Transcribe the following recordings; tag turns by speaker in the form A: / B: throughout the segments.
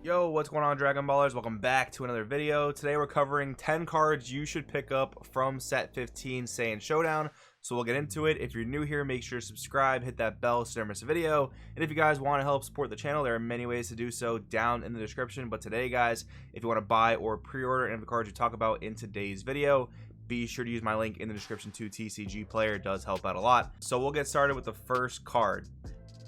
A: Yo, what's going on, Dragon Ballers? Welcome back to another video. Today we're covering 10 cards you should pick up from set 15 Saiyan Showdown. So we'll get into it. If you're new here, make sure to subscribe, hit that bell so you don't miss a video. And if you guys want to help support the channel, there are many ways to do so down in the description. But today, guys, if you want to buy or pre-order any of the cards we talk about in today's video, be sure to use my link in the description to TCG Player. It does help out a lot. So we'll get started with the first card.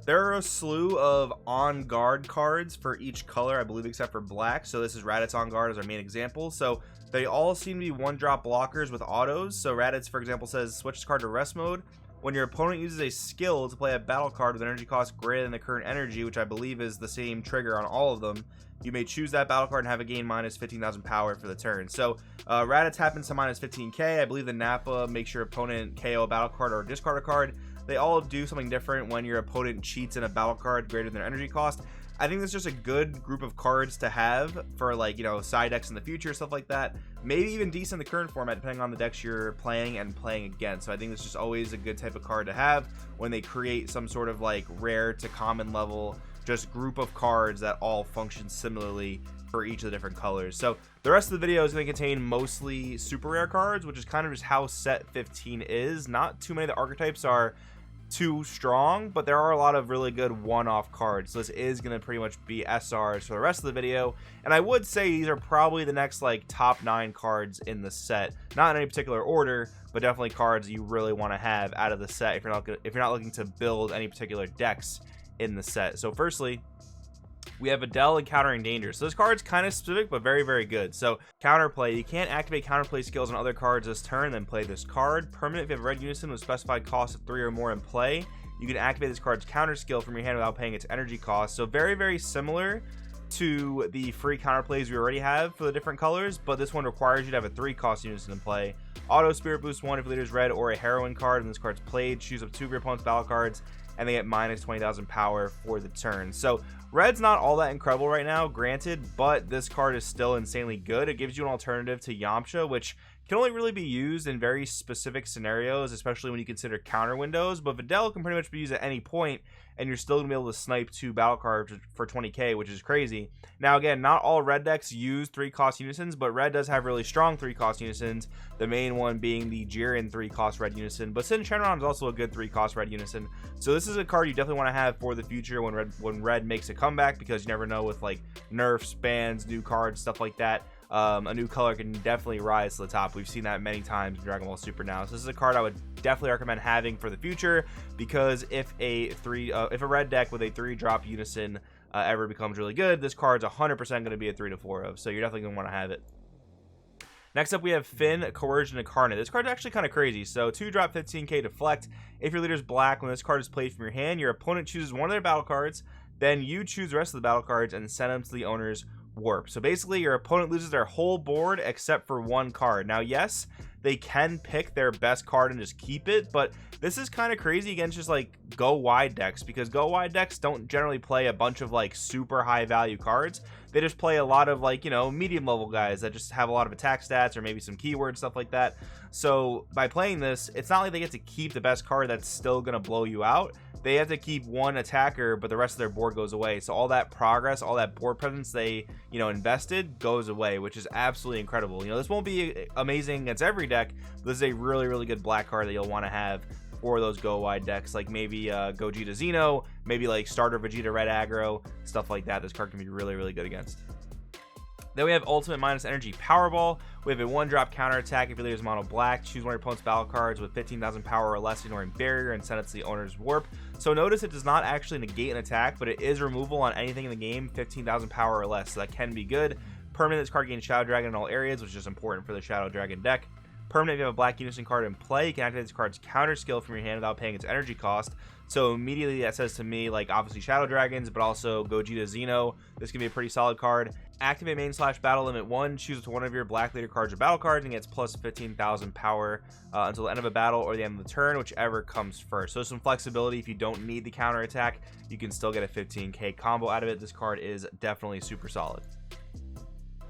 A: There are a slew of on guard cards for each color, I believe, except for black. So this is Raditz on guard as our main example. So they all seem to be one-drop blockers with autos. So Raditz, for example, says switch this card to rest mode. When your opponent uses a skill to play a battle card with an energy cost greater than the current energy, which I believe is the same trigger on all of them, you may choose that battle card and have it gain minus 15,000 power for the turn. So Raditz happens to minus 15k. I believe the Nappa makes your opponent KO a battle card or discard a card. They all do something different when your opponent cheats in a battle card greater than their energy cost. I think that's just a good group of cards to have for, like, you know, side decks in the future, stuff like that. Maybe even decent in the current format, depending on the decks you're playing and playing against. So I think it's just always a good type of card to have when they create some sort of like rare to common level, just group of cards that all function similarly for each of the different colors. So the rest of the video is going to contain mostly super rare cards, which is kind of just how set 15 is. Not too many of the archetypes are too strong, but there are a lot of really good one-off cards. So this is going to pretty much be SRs for the rest of the video, and I would say these are probably the next like top 9 cards in the set, not in any particular order, but definitely cards you really want to have out of the set if you're not looking to build any particular decks in the set. So firstly, we have Adele encountering danger. So this card's kind of specific, but very, very good. So counterplay, you can't activate counterplay skills on other cards this turn, then play this card. Permanent, if you have red unison with specified cost of 3 or more in play, you can activate this card's counter skill from your hand without paying its energy cost. So very, very similar to the free counterplays we already have for the different colors, but this one requires you to have a 3 cost unison in play. Auto Spirit Boost 1 if your leader's red or a heroine card, and this card's played. Choose up 2 of your opponent's battle cards, and they get minus 20,000 power for the turn. So red's not all that incredible right now, granted, but this card is still insanely good. It gives you an alternative to Yamcha, which can only really be used in very specific scenarios, especially when you consider counter windows. But Adele can pretty much be used at any point, and you're still gonna be able to snipe 2 battle cards for 20k, which is crazy. Now again, not all red decks use 3 cost unisons, but red does have really strong 3 cost unisons, the main one being the Jiren 3 cost red unison. But Saiyan Showdown is also a good 3 cost red unison, so this is a card you definitely want to have for the future when red makes a comeback, because you never know with like nerfs, bans, new cards, stuff like that. A new color can definitely rise to the top. We've seen that many times in Dragon Ball Super now. So this is a card I would definitely recommend having for the future, because if a red deck with a 3-drop unison ever becomes really good, this card's 100% going to be a 3 to 4 of. So you're definitely going to want to have it. Next up, we have Finn, Coercion, Incarnate. This card's actually kind of crazy. So 2-drop 15k deflect. If your leader's black, when this card is played from your hand, your opponent chooses one of their battle cards, then you choose the rest of the battle cards and send them to the owner's warp. So basically your opponent loses their whole board except for 1 card. Now yes, they can pick their best card and just keep it, but this is kind of crazy against just like go wide decks, because go wide decks don't generally play a bunch of like super high value cards. They just play a lot of like, you know, medium level guys that just have a lot of attack stats or maybe some keywords, stuff like that. So by playing this, it's not like they get to keep the best card that's still gonna blow you out. They have to keep 1 attacker, but the rest of their board goes away. So all that progress, all that board presence they, you know, invested goes away, which is absolutely incredible. You know, this won't be amazing against every deck, but this is a really, really good black card that you'll want to have for those go wide decks, like maybe Gogeta Xeno, maybe like starter Vegeta red aggro, stuff like that. This card can be really, really good against. Then we have Ultimate minus energy Powerball. We have a 1-drop counter attack if your leader's mono black. Choose one of your opponent's battle cards with 15,000 power or less, ignoring barrier, and send it to the owner's warp. So notice it does not actually negate an attack, but it is removal on anything in the game 15,000 power or less, so that can be good. Permanent, this card gains Shadow Dragon in all areas, which is important for the Shadow Dragon deck. Permanent, if you have a black unison card in play, you can activate this card's counter skill from your hand without paying its energy cost. So immediately that says to me, like, obviously Shadow Dragons, but also Gogeta Xeno. This can be a pretty solid card. Activate main/battle limit 1. Choose to one of your black leader cards or battle cards and gets plus 15,000 power until the end of a battle or the end of the turn, whichever comes first. So some flexibility. If you don't need the counter attack, you can still get a 15k combo out of it. This card is definitely super solid.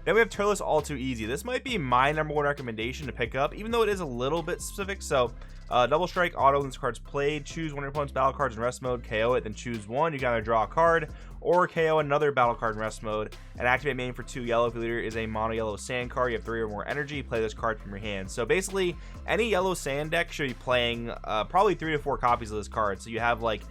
A: Then we have Turles All Too Easy. This might be my #1 recommendation to pick up, even though it is a little bit specific. So double strike, auto when this card's played, choose one of your opponent's battle cards in rest mode, KO it, then choose one. You can either draw a card or KO another battle card in rest mode, and activate main for 2 yellow. If your leader is a mono yellow sand card, you have 3 or more energy, play this card from your hand. So basically any yellow sand deck should be playing probably 3 to 4 copies of this card. So you have like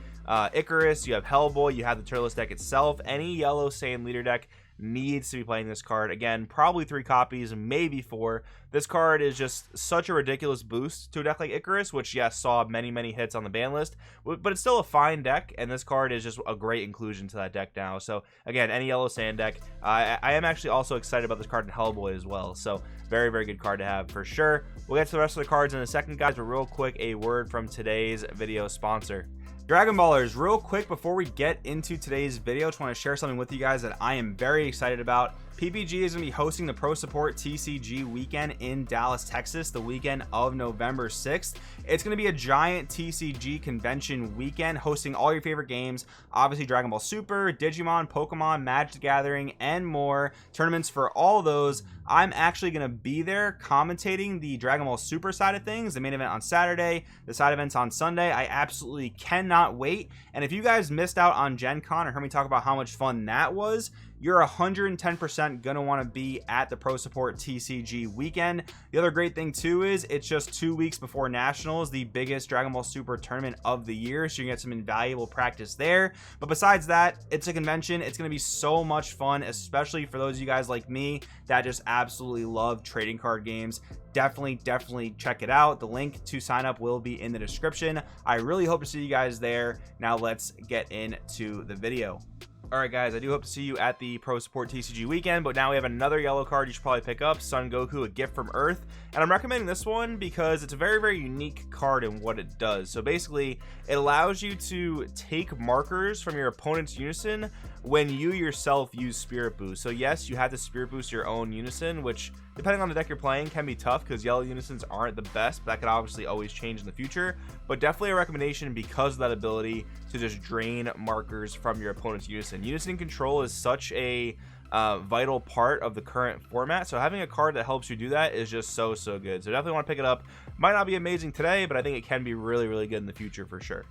A: Icarus, you have Hellboy, you have the Turles deck itself. Any yellow sand leader deck needs to be playing this card. Again, probably 3 copies, maybe 4. This card is just such a ridiculous boost to a deck like Icarus, which yes, saw many hits on the ban list, but it's still a fine deck, and this card is just a great inclusion to that deck now. So again, any yellow sand deck. I am actually also excited about this card in Hellboy as well, so very good card to have for sure. We'll get to the rest of the cards in a second, guys, but real quick, a word from today's video sponsor. Dragon Ballers, real quick before we get into today's video, just want to share something with you guys that I am very excited about. PPG is going to be hosting the Pro Support TCG weekend in Dallas, Texas, the weekend of November 6th. It's going to be a giant TCG convention weekend hosting all your favorite games, obviously Dragon Ball Super, Digimon, Pokemon, Magic the Gathering, and more. Tournaments for all those. I'm actually going to be there commentating the Dragon Ball Super side of things, the main event on Saturday, the side events on Sunday. I absolutely cannot wait. And if you guys missed out on Gen Con or heard me talk about how much fun that was, you're 110% going to want to be at the Pro Support TCG weekend. The other great thing too is it's just 2 weeks before Nationals, the biggest Dragon Ball Super tournament of the year, so you can get some invaluable practice there. But besides that, it's a convention. It's going to be so much fun, especially for those of you guys like me that just absolutely love trading card games. Definitely check it out. The link to sign up will be in the description. I really hope to see you guys there. Now let's get into the video. Alright guys, I do hope to see you at the Pro Support TCG weekend, but now we have another yellow card you should probably pick up, Son Goku, a gift from Earth. And I'm recommending this one because it's a very unique card in what it does. So basically, it allows you to take markers from your opponent's unison when you yourself use Spirit Boost. So yes, you have to Spirit Boost your own unison, which depending on the deck you're playing can be tough because yellow unisons aren't the best, but that could obviously always change in the future. But definitely a recommendation because of that ability to just drain markers from your opponent's unison. Unison control is such a vital part of the current format, so having a card that helps you do that is just so good. So definitely want to pick it up. Might not be amazing today, but I think it can be really good in the future for sure.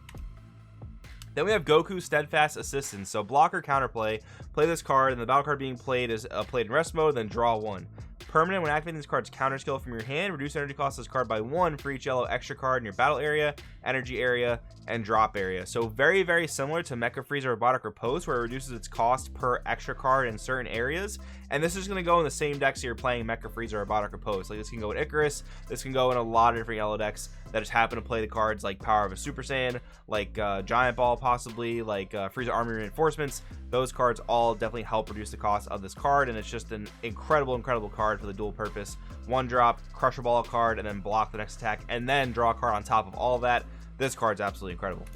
A: Then we have Goku Steadfast Assistance. So blocker counterplay, play this card, and the battle card being played is played in rest mode, then draw 1. Permanent, when activating this card's counter skill from your hand, reduce energy cost of this card by 1 for each yellow extra card in your battle area, energy area, and drop area. So very similar to Mecha Freeze or Robotic Repose, where it reduces its cost per extra card in certain areas. And this is going to go in the same decks you're playing Mecha Freeze or Robotic Repose. Like this can go in Icarus, this can go in a lot of different yellow decks that just happen to play the cards like Power of a Super Saiyan, like Giant Ball possibly, like Frieza Army Reinforcements. Those cards all definitely help reduce the cost of this card, and it's just an incredible card for the dual purpose 1-drop Crusher Ball card, and then block the next attack, and then draw a card on top of all of that. This card's absolutely incredible.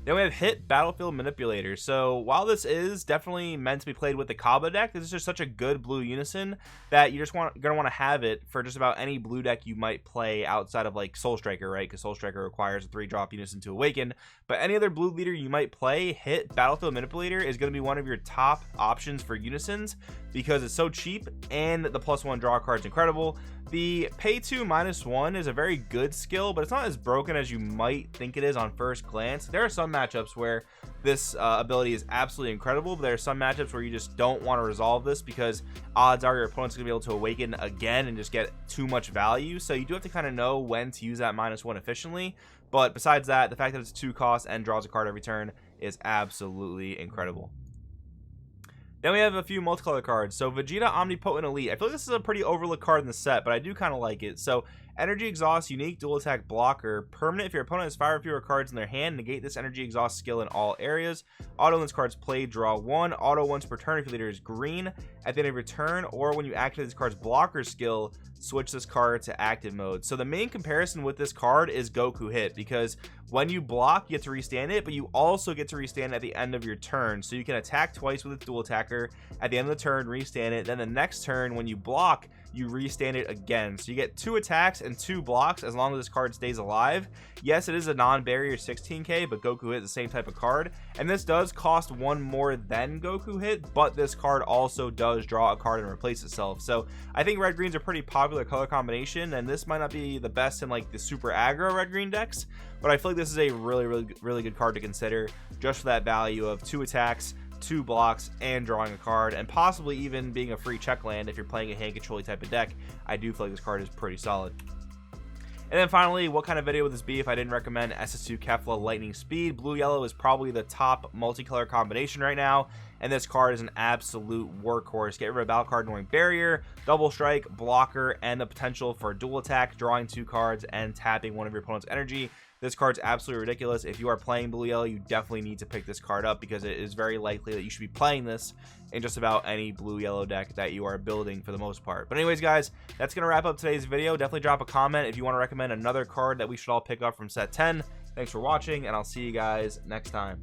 A: Then we have Hit Battlefield Manipulator. So while this is definitely meant to be played with the Kaba deck, this is just such a good blue unison that you just gonna want to have it for just about any blue deck you might play outside of like Soul Striker, right? Because Soul Striker requires a 3-drop unison to awaken. But any other blue leader you might play, Hit Battlefield Manipulator is going to be one of your top options for unisons because it's so cheap and the +1 draw card is incredible. The pay 2 -1 is a very good skill, but it's not as broken as you might think it is on first glance. There are some matchups where this ability is absolutely incredible, but there are some matchups where you just don't want to resolve this because odds are your opponent's going to be able to awaken again and just get too much value. So you do have to kind of know when to use that -1 efficiently. But besides that, the fact that it's 2 costs and draws a card every turn is absolutely incredible. Then we have a few multicolor cards. So Vegeta Omnipotent Elite. I feel like this is a pretty overlooked card in the set, but I do kind of like it. So Energy Exhaust, unique dual attack blocker. Permanent, if your opponent has 5 or fewer cards in their hand, negate this Energy Exhaust skill in all areas. Auto when this card's played, draw 1. Auto once per turn if your leader is green at the end of your turn, or when you activate this card's blocker skill, switch this card to active mode. So the main comparison with this card is Goku hit, because when you block, you get to restand it, but you also get to restand at the end of your turn. So you can attack twice with its dual attacker at the end of the turn, restand it. Then the next turn, when you block, you restand it again. So you get 2 attacks and 2 blocks as long as this card stays alive. Yes, it is a non-barrier 16k, but Goku hit is the same type of card. And this does cost 1 more than Goku hit, but this card also does draw a card and replace itself. So I think red greens are pretty popular color combination, and this might not be the best in like the super aggro red green decks, but I feel like this is a really good card to consider just for that value of 2 attacks, 2 blocks, and drawing a card, and possibly even being a free check land if you're playing a hand control type of deck. I do feel like this card is pretty solid. And then finally, what kind of video would this be if I didn't recommend SS2 Skefla Lightning Speed? Blue yellow is probably the top multicolor combination right now, and this card is an absolute workhorse. Get rid of a battle card knowing barrier, double strike, blocker, and the potential for dual attack, drawing 2 cards, and tapping one of your opponent's energy. This card's absolutely ridiculous. If you are playing blue yellow, you definitely need to pick this card up, because it is very likely that you should be playing this in just about any blue yellow deck that you are building for the most part. But anyways, guys, that's gonna wrap up today's video. Definitely drop a comment if you want to recommend another card that we should all pick up from set 10. Thanks for watching, and I'll see you guys next time.